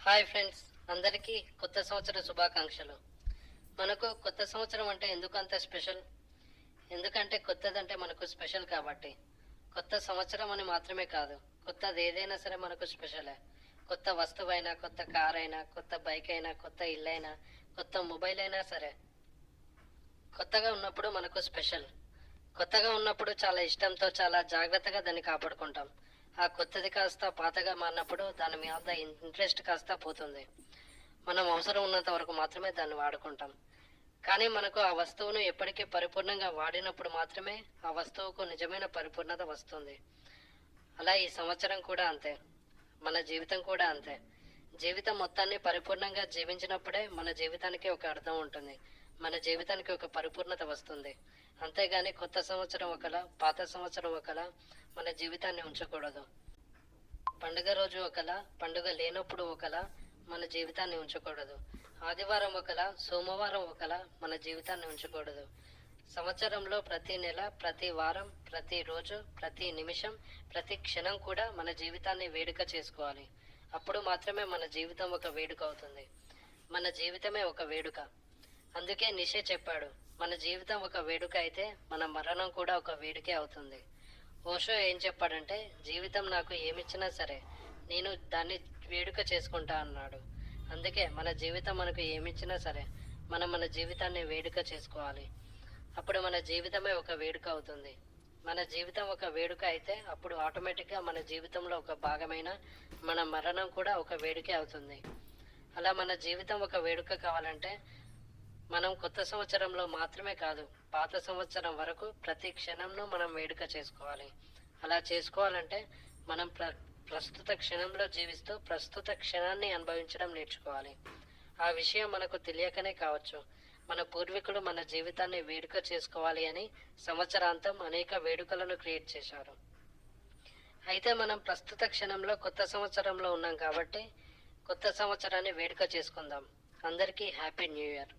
Hi friends, అందరికీ కొత్త సంవత్సర శుభాకాంక్షలు. మనకు కొత్త సంవత్సరం అంటే ఎందుకు అంత స్పెషల్? ఎందుకంటే కొత్తదంటే మనకు స్పెషల్ కాబట్టి. కొత్త సంవత్సరం అని మాత్రమే కాదు, కొత్తది ఏదైనా సరే మనకు స్పెషలే. కొత్త వస్తువైనా, కొత్త కార్ అయినా, కొత్త బైక్ అయినా, కొత్త ఇల్లైనా, కొత్త మొబైల్ అయినా సరే కొత్తగా ఉన్నప్పుడు మనకు స్పెషల్. కొత్తగా ఉన్నప్పుడు చాలా ఇష్టంతో, చాలా జాగ్రత్తగా దాన్ని కాపాడుకుంటాం. ఆ కొత్తది కాస్త పాతగా మారినప్పుడు దాని మీద ఇంట్రెస్ట్ కాస్త పోతుంది. మనం అవసరం ఉన్నంత వరకు మాత్రమే దాన్ని వాడుకుంటాం. కానీ మనకు ఆ వస్తువును ఎప్పటికీ పరిపూర్ణంగా వాడినప్పుడు మాత్రమే ఆ వస్తువుకు నిజమైన పరిపూర్ణత వస్తుంది. అలా ఈ సంవత్సరం కూడా అంతే. మన జీవితం కూడా అంతే. జీవితం మొత్తాన్ని పరిపూర్ణంగా జీవించినప్పుడే మన జీవితానికి ఒక అర్థం ఉంటుంది. మన జీవితానికి ఒక పరిపూర్ణత వస్తుంది. అంతేగాని కొత్త సంవత్సరం ఒకలా, పాత సంవత్సరం ఒకలా మన జీవితాన్ని ఉంచకూడదు. పండుగ రోజు ఒకలా, పండుగ లేనప్పుడు ఒకలా మన జీవితాన్ని ఉంచకూడదు. ఆదివారం ఒకలా, సోమవారం ఒకలా మన జీవితాన్ని ఉంచకూడదు. సంవత్సరంలో ప్రతి నెల, ప్రతి వారం, ప్రతి రోజు, ప్రతి నిమిషం, ప్రతి క్షణం కూడా మన జీవితాన్ని వేడుక చేసుకోవాలి. అప్పుడు మాత్రమే మన జీవితం ఒక వేడుక అవుతుంది. మన జీవితమే ఒక వేడుక. అందుకే నిషే చెప్పాడు, మన జీవితం ఒక వేడుక అయితే మన మరణం కూడా ఒక వేడుకే అవుతుంది. ఓషో ఏం చెప్పాడంటే, జీవితం నాకు ఏమిచ్చినా సరే నేను దాన్ని వేడుక చేసుకుంటా అన్నాడు. అందుకే మన జీవితం మనకు ఏమిచ్చినా సరే మనం మన జీవితాన్ని వేడుక చేసుకోవాలి. అప్పుడు మన జీవితమే ఒక వేడుక అవుతుంది. మన జీవితం ఒక వేడుక అయితే అప్పుడు ఆటోమేటిక్గా మన జీవితంలో ఒక భాగమైన మన మరణం కూడా ఒక వేడుకే అవుతుంది. అలా మన జీవితం ఒక వేడుక కావాలంటే మనం కొత్త సంవత్సరంలో మాత్రమే కాదు, పాత సంవత్సరం వరకు ప్రతి క్షణంలో మనం వేడుక చేసుకోవాలి. అలా చేసుకోవాలంటే మనం ప్రస్తుత క్షణంలో జీవిస్తూ ప్రస్తుత క్షణాన్ని అనుభవించడం నేర్చుకోవాలి. ఆ విషయం మనకు తెలియకనే కావచ్చు, మన పూర్వీకులు మన జీవితాన్ని వేడుక చేసుకోవాలి అని సంవత్సరాంతం అనేక వేడుకలను క్రియేట్ చేశారు. అయితే మనం ప్రస్తుత క్షణంలో కొత్త సంవత్సరంలో ఉన్నాం కాబట్టి కొత్త సంవత్సరాన్ని వేడుక చేసుకుందాం. అందరికీ హ్యాపీ న్యూ ఇయర్.